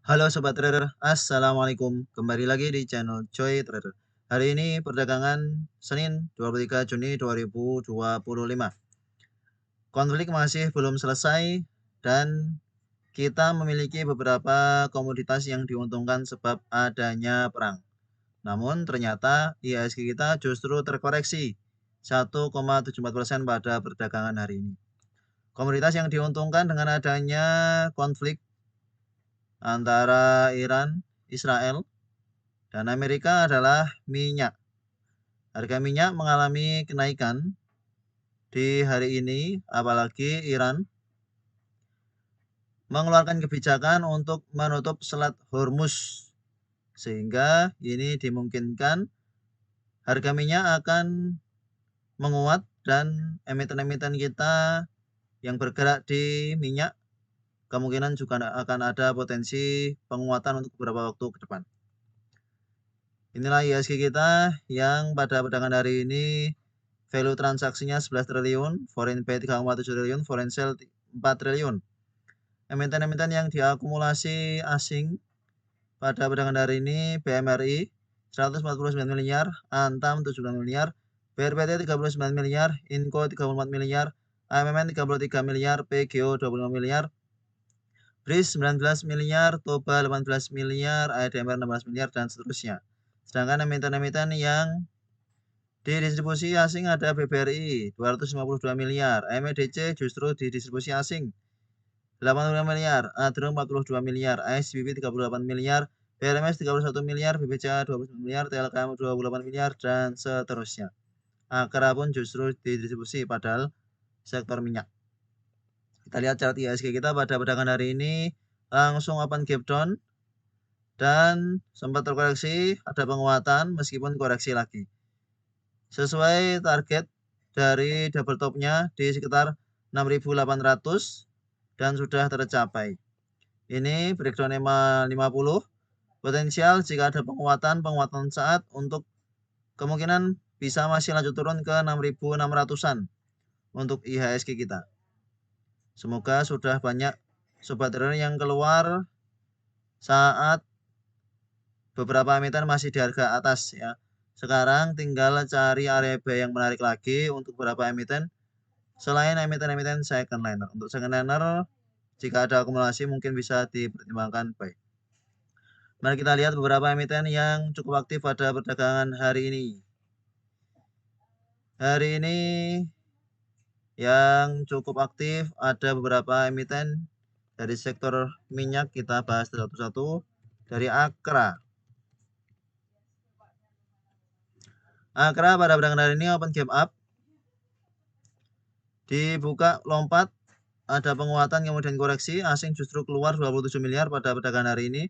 Halo Sobat Trader, Assalamualaikum. Kembali lagi di channel Choi Trader. Hari ini perdagangan Senin 23 Juni 2025. Konflik masih belum selesai dan kita memiliki beberapa komoditas yang diuntungkan sebab adanya perang. Namun ternyata IHSG kita justru terkoreksi 1,74% pada perdagangan hari ini. Komoditas yang diuntungkan dengan adanya konflik antara Iran, Israel, dan Amerika adalah minyak. Harga minyak mengalami kenaikan di hari ini, apalagi Iran mengeluarkan kebijakan untuk menutup Selat Hormuz, sehingga ini dimungkinkan harga minyak akan menguat dan emiten-emiten kita yang bergerak di minyak kemungkinan juga akan ada potensi penguatan untuk beberapa waktu ke depan. Inilah IHSG kita yang pada perdagangan hari ini value transaksinya 11 triliun, foreign buy 3,7 triliun, foreign sell 4 triliun. Emiten-emiten yang diakumulasi asing pada perdagangan hari ini BMRI 149 miliar, Antam 79 miliar, BRPT 39 miliar, Inco 34 miliar, AMMN 33 miliar, PGO 25 miliar, BRIS 19 miliar, Toba 18 miliar, ADMR 16 miliar, dan seterusnya. Sedangkan emiten-emiten yang di distribusi asing ada BBRI 252 miliar, MEDC justru di distribusi asing 85 miliar, Adro 42 miliar, ASBB 38 miliar, BRMS 31 miliar, BBCA 29 miliar, TLKM 28 miliar, dan seterusnya. Akra pun justru di distribusi padahal sektor minyak. Kita lihat chart IHSG kita pada perdagangan hari ini langsung open gap down dan sempat terkoreksi, ada penguatan meskipun koreksi lagi. Sesuai target dari double topnya di sekitar 6.800 dan sudah tercapai. Ini breakdown EMA 50, potensial jika ada penguatan saat untuk kemungkinan bisa masih lanjut turun ke 6.600-an untuk IHSG kita. Semoga sudah banyak sobat trader yang keluar saat beberapa emiten masih di harga atas ya. Sekarang tinggal cari area buy yang menarik lagi untuk beberapa emiten selain emiten-emiten second liner. Untuk second liner jika ada akumulasi mungkin bisa dipertimbangkan buy. Mari kita lihat beberapa emiten yang cukup aktif pada perdagangan hari ini. Hari ini yang cukup aktif ada beberapa emiten dari sektor minyak, kita bahas satu-satu. Dari Akra. Akra pada perdagangan hari ini open gap up. Dibuka lompat, ada penguatan kemudian koreksi, asing justru keluar 27 miliar pada perdagangan hari ini.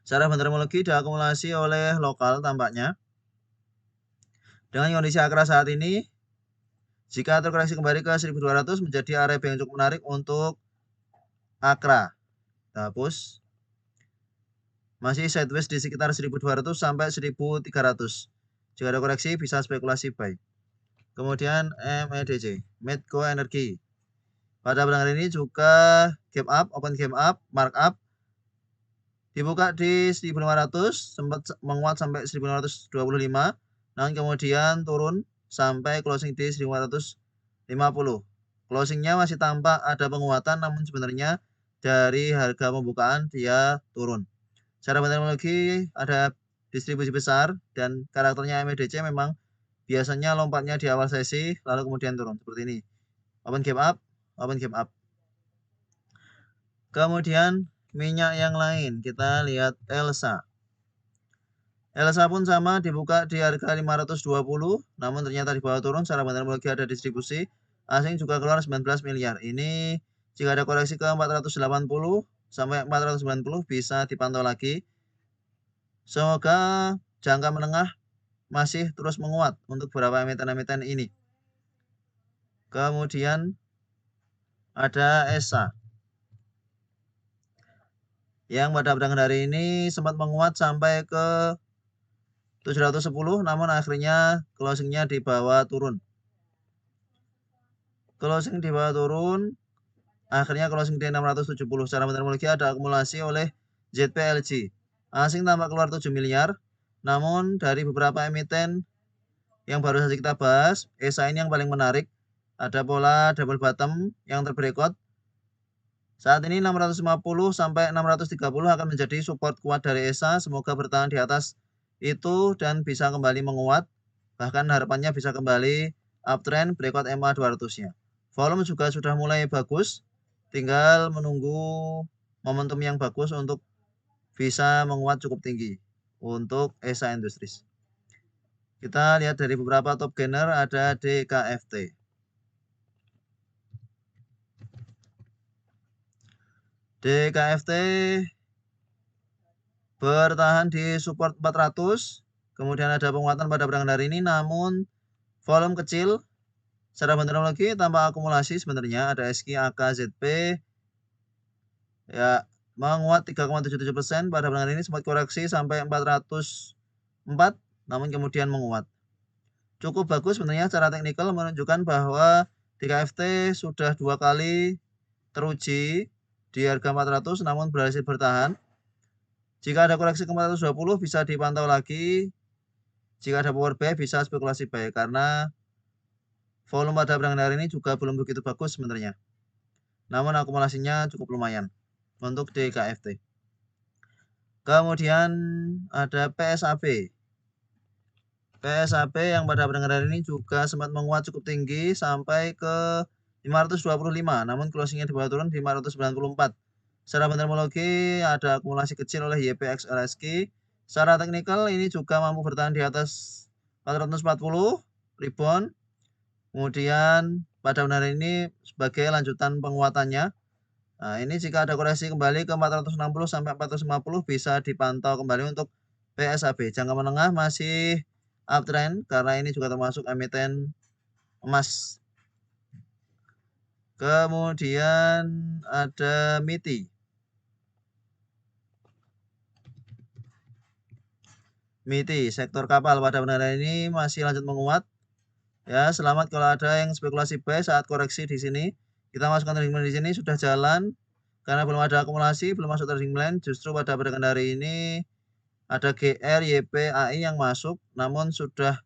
Secara fundamentologi diakumulasi oleh lokal tampaknya. Dengan kondisi Akra saat ini, jika terkoreksi kembali ke 1200 menjadi area yang cukup menarik untuk Akra. Kita hapus. Masih sideways di sekitar 1200 sampai 1300. Jika ada koreksi bisa spekulasi buy. Kemudian MEDC, Medco Energy. Pada perdagangan ini juga gap up, open gap up, markup. Dibuka di 1500, sempat menguat sampai 1525. Namun kemudian turun sampai closing di 1550. Closingnya masih tampak ada penguatan, namun sebenarnya dari harga pembukaan dia turun. Secara fundamental ada distribusi besar dan karakternya MEDC memang biasanya lompatnya di awal sesi lalu kemudian turun seperti ini. Open gap up, open gap up. Kemudian minyak yang lain kita lihat Elsa. Elsa pun sama dibuka di harga 520 namun ternyata di bawah turun. Secara fundamental ada distribusi asing juga keluar 19 miliar. Ini jika ada koreksi ke 480 sampai 490 bisa dipantau lagi. Semoga jangka menengah masih terus menguat untuk beberapa emiten-emiten ini. Kemudian ada ESA yang pada perdagangan hari ini sempat menguat sampai ke 710 namun akhirnya closingnya di bawah turun. Closing di bawah turun Akhirnya closing di 670. Secara metodologi ada akumulasi oleh ZPLG. Asing tampak keluar 7 miliar. Namun dari beberapa emiten yang baru saja kita bahas, ESA ini yang paling menarik. Ada pola double bottom yang terberekod. Saat ini 650 sampai 630 akan menjadi support kuat dari ESA. Semoga bertahan di atas itu dan bisa kembali menguat. Bahkan harapannya bisa kembali uptrend breakout MA 200-nya. Volume juga sudah mulai bagus. Tinggal menunggu momentum yang bagus untuk bisa menguat cukup tinggi untuk ESA Industries. Kita lihat dari beberapa top gainer ada DKFT. DKFT bertahan di support 400. Kemudian ada penguatan pada perdagangan hari ini namun volume kecil. Secara metodologi tanpa akumulasi sebenarnya ada SQ, AK, ZP ya menguat 3,77% pada perdagangan ini, sempat koreksi sampai 404 namun kemudian menguat. Cukup bagus sebenarnya secara teknikal menunjukkan bahwa DKFT sudah 2 kali teruji di harga 400 namun berhasil bertahan. Jika ada koreksi ke 420 bisa dipantau lagi. Jika ada power buy bisa spekulasi buy karena volume pada perdagangan hari ini juga belum begitu bagus sebenarnya. Namun akumulasinya cukup lumayan untuk DKFT. Kemudian ada PSAB. PSAB yang pada perdagangan hari ini juga sempat menguat cukup tinggi sampai ke 525, namun closingnya di bawah turun di 594. Secara metodologi ada akumulasi kecil oleh YPX LSQ. Secara teknikal ini juga mampu bertahan di atas 440 rebound. Kemudian pada hari ini sebagai lanjutan penguatannya. Nah, ini jika ada koreksi kembali ke 460 sampai 450 bisa dipantau kembali untuk PSAB. Jangka menengah masih uptrend karena ini juga termasuk emiten emas. Kemudian ada MITI. MITI sektor kapal pada hari ini masih lanjut menguat. Ya, selamat kalau ada yang spekulasi buy saat koreksi di sini. Kita masukkan trading plan di sini sudah jalan karena belum ada akumulasi, belum masuk trading plan. Justru pada perdagangan hari ini ada GR, YP, AI yang masuk, namun sudah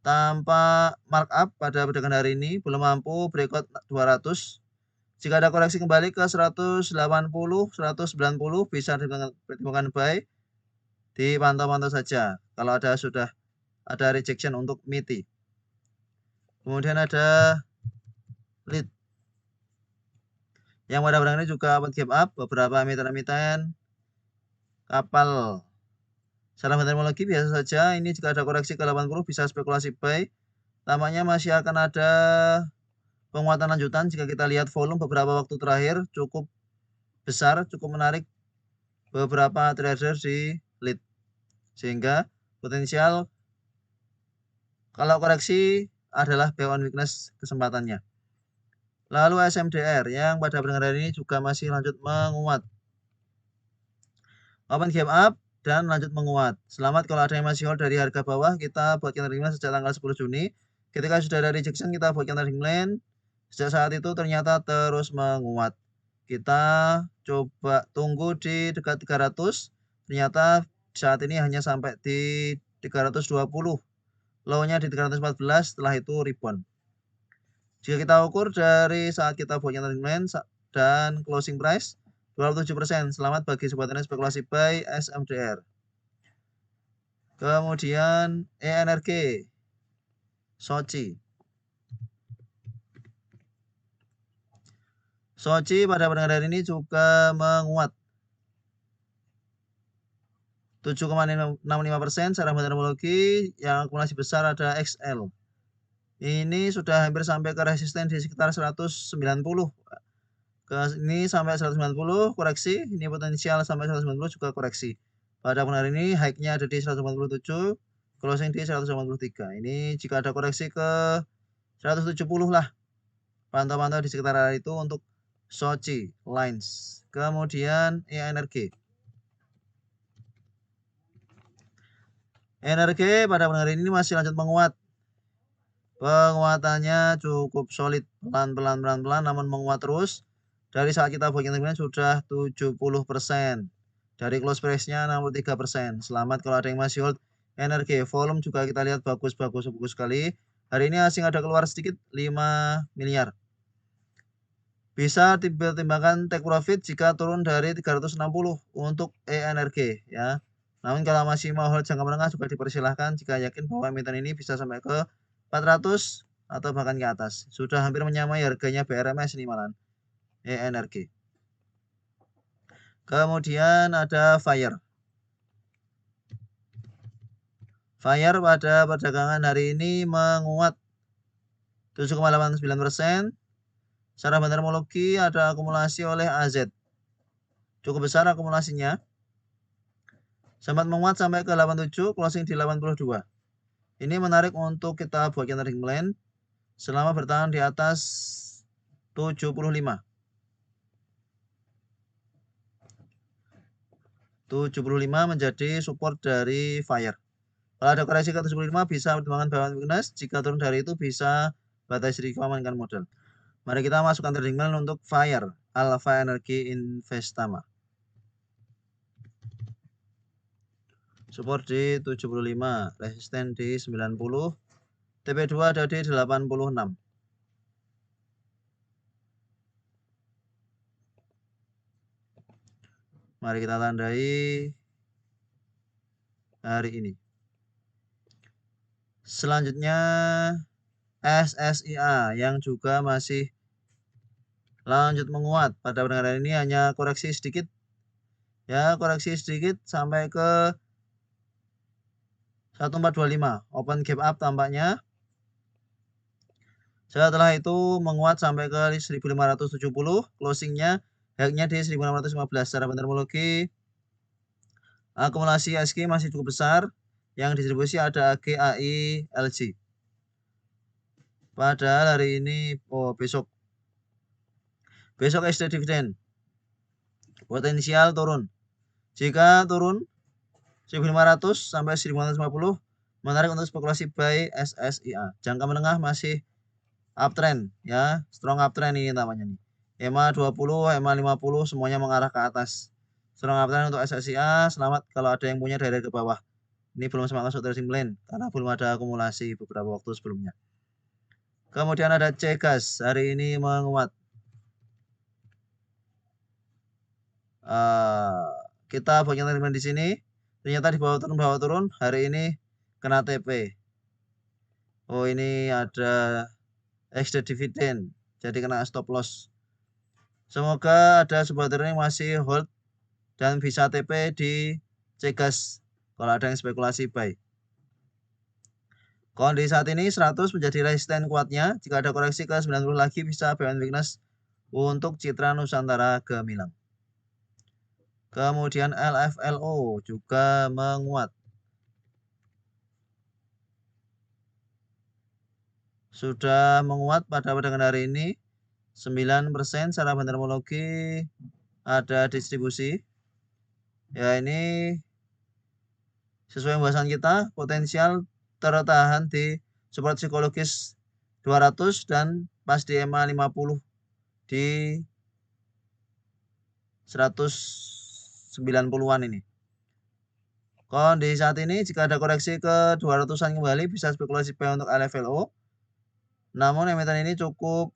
tanpa markup pada perdagangan hari ini, belum mampu breakout 200. Jika ada koreksi kembali ke 180, 190 bisa dipertimbangkan buy. Dipantau-pantau saja kalau sudah ada rejection untuk MITI. Kemudian ada lead yang pada perdagangan ini juga gap up beberapa emiten kapal. Salah metodologi biasa saja. Ini jika ada koreksi ke 80 bisa spekulasi buy. Tampaknya masih akan ada penguatan lanjutan jika kita lihat volume beberapa waktu terakhir cukup besar, cukup menarik beberapa trader di lead. Sehingga potensial kalau koreksi adalah buy on weakness kesempatannya. Lalu SMDR yang pada perdagangan hari ini juga masih lanjut menguat. Open gap up dan lanjut menguat. Selamat kalau ada yang masih hold dari harga bawah, kita buatkan trading plan sejak tanggal 10 Juni. Ketika sudah ada rejection, kita buatkan trading plan. Sejak saat itu ternyata terus menguat. Kita coba tunggu di dekat 300. Ternyata saat ini hanya sampai di 320. Low-nya di 314, setelah itu rebound. Jika kita ukur dari saat kita buatkan trading plan dan closing price 27%. Selamat bagi sobat spekulasi buy SMDR. Kemudian ENRG Soci. Soci pada perdagangan hari ini juga menguat 7,65%. Secara metodologi yang akumulasi besar ada XL. Ini sudah hampir sampai ke resisten di sekitar 190. Ini sampai 190 koreksi, ini potensial sampai 190 juga koreksi. Pada hari ini high-nya ada di 187, closing di 183. Ini jika ada koreksi ke 170 lah. Pantau-pantau di sekitar area itu untuk Soci Lines. Kemudian ENRG. ENRG pada hari ini masih lanjut menguat. Penguatannya cukup solid, pelan-pelan namun menguat terus. Dari saat kita booking terminal sudah 70%. Dari close price-nya 63%. Selamat kalau ada yang masih hold energi. Volume juga kita lihat bagus sekali. Hari ini asing ada keluar sedikit 5 miliar. Bisa dipertimbangkan take profit jika turun dari 360 untuk ENRG ya. Namun kalau masih mau hold jangka menengah juga dipersilahkan jika yakin bahwa emiten ini bisa sampai ke 400 atau bahkan ke atas. Sudah hampir menyamai harganya BRMS ini malahan. ENRG. Kemudian ada Fire. Fire pada perdagangan hari ini menguat 7,89%. Secara bandarmologi ada akumulasi oleh AZ. Cukup besar akumulasinya. Sempat menguat sampai ke 87, closing di 82. Ini menarik untuk kita bagian trading plan selama bertahan di atas 75. 75 menjadi support dari Fire. Kalau ada koreksi ke 75 bisa pertimbangan bawaan weakness. Jika turun dari itu bisa batas risiko amankan modal. Mari kita masukkan trading plan untuk Fire, Alpha Energy Investama. Support di 75, resisten di 90, TP2 ada di 86. Mari kita tandai hari ini. Selanjutnya SSIA yang juga masih lanjut menguat. Pada perdagangan ini hanya koreksi sedikit. Ya, koreksi sedikit sampai ke 1425. Open gap up tampaknya. Setelah itu menguat sampai ke 1570. Closingnya high-nya di 1615. Secara bandarmologi akumulasi SG masih cukup besar. Yang distribusi ada AG, AI, LG. Padahal hari ini, besok SD dividen. Potensial turun. Jika turun 1500 sampai 1550 menarik untuk spekulasi buy SSIA. Jangka menengah masih uptrend ya, strong uptrend ini namanya nih. EMA 20, EMA 50 semuanya mengarah ke atas. Strong uptrend untuk SSIA. Selamat kalau ada yang punya dari ke bawah. Ini belum semangat masuk trading plan karena belum ada akumulasi beberapa waktu sebelumnya. Kemudian ada Cegas, hari ini menguat. Kita bagian trading plan di sini. Ternyata di bawah turun, hari ini kena TP. Oh, ini ada extra dividen, jadi kena stop loss. Semoga ada sebuah trader yang masih hold dan bisa TP di Cegas kalau ada yang spekulasi buy. Kondisi saat ini 100 menjadi resisten kuatnya. Jika ada koreksi ke 90 lagi bisa buying weakness untuk Citra Nusantara Gemilang. Kemudian LFLO juga menguat. Sudah menguat pada perdagangan hari ini 9% secara bandarmologi ada distribusi. Ya, ini sesuai pembahasan kita, potensial tertahan di support psikologis 200 dan pas di EMA 50 di 190-an ini. Kondisi saat ini jika ada koreksi ke 200-an kembali bisa spekulasi buy untuk LFLO. Namun emiten ini cukup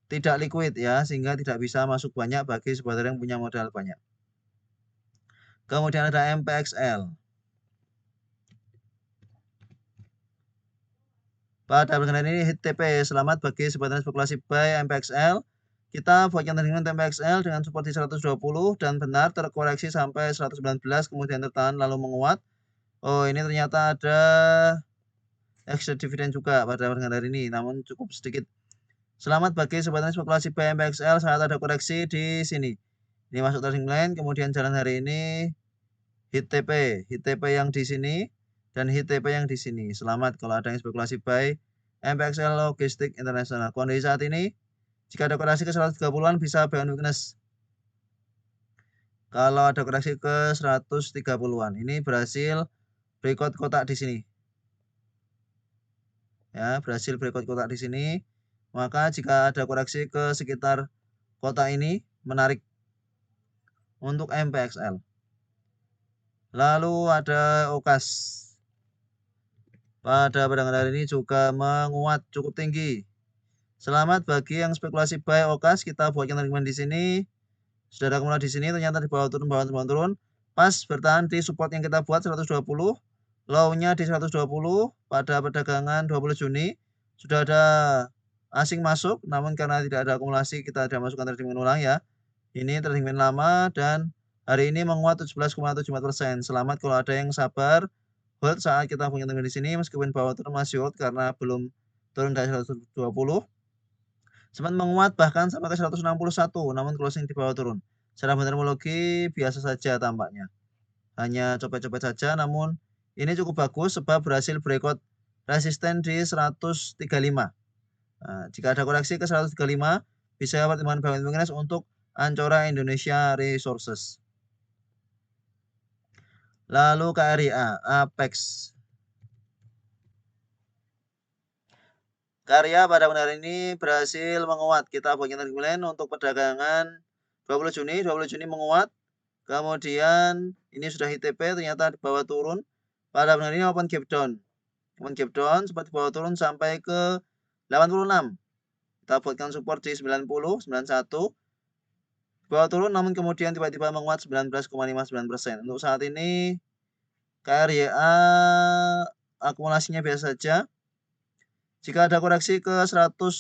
tidak liquid ya, sehingga tidak bisa masuk banyak bagi sebuah yang punya modal banyak. Kemudian ada MPXL. Pada perdagangan ini hit TP, selamat bagi sebuah spekulasi buy MPXL. Kita buat yang dengan MPXL dengan support di 120 dan benar terkoreksi sampai 119 kemudian tertahan lalu menguat. Oh, ini ternyata ada extra dividen juga pada perdagangan hari ini, namun cukup sedikit. Selamat bagi sobat spekulasi buy MPXL saat ada koreksi di sini. Ini masuk trading plan, kemudian jalan hari ini hit TP yang di sini dan hit TP yang di sini. Selamat kalau ada yang spekulasi buy MPXL Logistik Internasional. Kondisi saat ini jika ada koreksi ke 130-an bisa buy on weakness. Kalau ada koreksi ke 130-an, ini berhasil breakout kotak di sini. ya, berhasil breakout kotak di sini. Maka jika ada koreksi ke sekitar kotak ini, menarik untuk MPXL. Lalu ada OKAS. Pada perdagangan hari ini juga menguat cukup tinggi. Selamat bagi yang spekulasi buy OKAS, kita buatkan rekomend di sini. Sudah ada akumuulasi di sini, ternyata di bawah turun, pas bertahan di support yang kita buat 120, low-nya di 120 pada perdagangan 20 Juni. Sudah ada asing masuk, namun karena tidak ada akumulasi kita tidak masukkan trading ulang ya. Ini trading lama dan hari ini menguat 17,74%. Selamat kalau ada yang sabar hold saat kita punya trading di sini, meskipun bawah turun masih hold karena belum turun dari 120. Sempat menguat bahkan sampai ke 161, namun closing di bawah turun. Secara fundamentologi biasa saja tampaknya. Hanya copet-copet saja, namun ini cukup bagus sebab berhasil breakout resisten di 135. Nah, jika ada koreksi ke 135, bisa pertimbangan Bank Indonesia untuk Ancora Indonesia Resources. Lalu KRIA, Apex. Karya pada hari ini berhasil menguat. Kita bagian rekomend untuk perdagangan 20 Juni menguat. Kemudian ini sudah ITP, ternyata di bawah turun. Pada hari ini open gap down. Open gap down sempat di bawah turun sampai ke 86. Kita buatkan support di 90, 91. Bawah turun namun kemudian tiba-tiba menguat 19,59%. Untuk saat ini KRYA akumulasinya biasa saja. Jika ada koreksi ke 105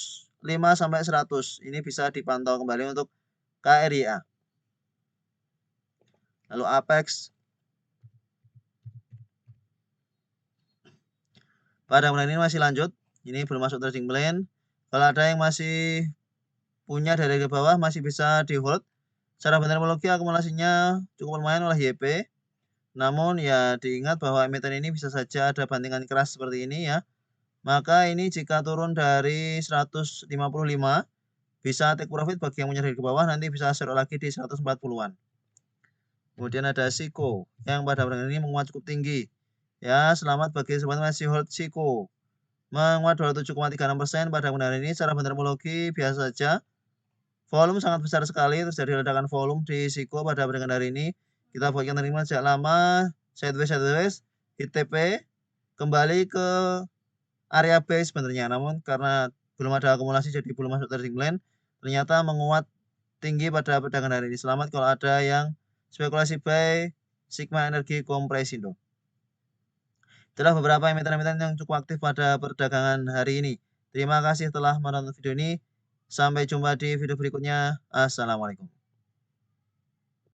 sampai 100, ini bisa dipantau kembali untuk KRYA. Lalu Apex. Pada bulan ini masih lanjut. Ini belum masuk trading plan. Kalau ada yang masih punya dari ke bawah masih bisa di hold. Secara fundamentologi akumulasinya cukup lumayan oleh YP. Namun ya diingat bahwa emiten ini bisa saja ada bantingan keras seperti ini ya. Maka ini jika turun dari 155 bisa take profit bagi yang punya dari ke bawah, nanti bisa short lagi di 140-an. Kemudian ada Siko yang pada bulan ini menguat cukup tinggi. Ya, selamat bagi sobat masih hold Siko. Menguat 27,36% pada bulan ini. Secara fundamentologi biasa saja. Volume sangat besar sekali, terjadi ledakan volume di Siko pada perdagangan hari ini. Kita buatkan terima sejak lama, sideways, ITP, kembali ke area B sebenarnya. Namun karena belum ada akumulasi jadi belum masuk trading plan, ternyata menguat tinggi pada perdagangan hari ini. Selamat kalau ada yang spekulasi buy Sigma Energi Kompresindo. Itulah beberapa emiten-emiten yang cukup aktif pada perdagangan hari ini. Terima kasih telah menonton video ini. Sampai jumpa di video berikutnya. Assalamualaikum.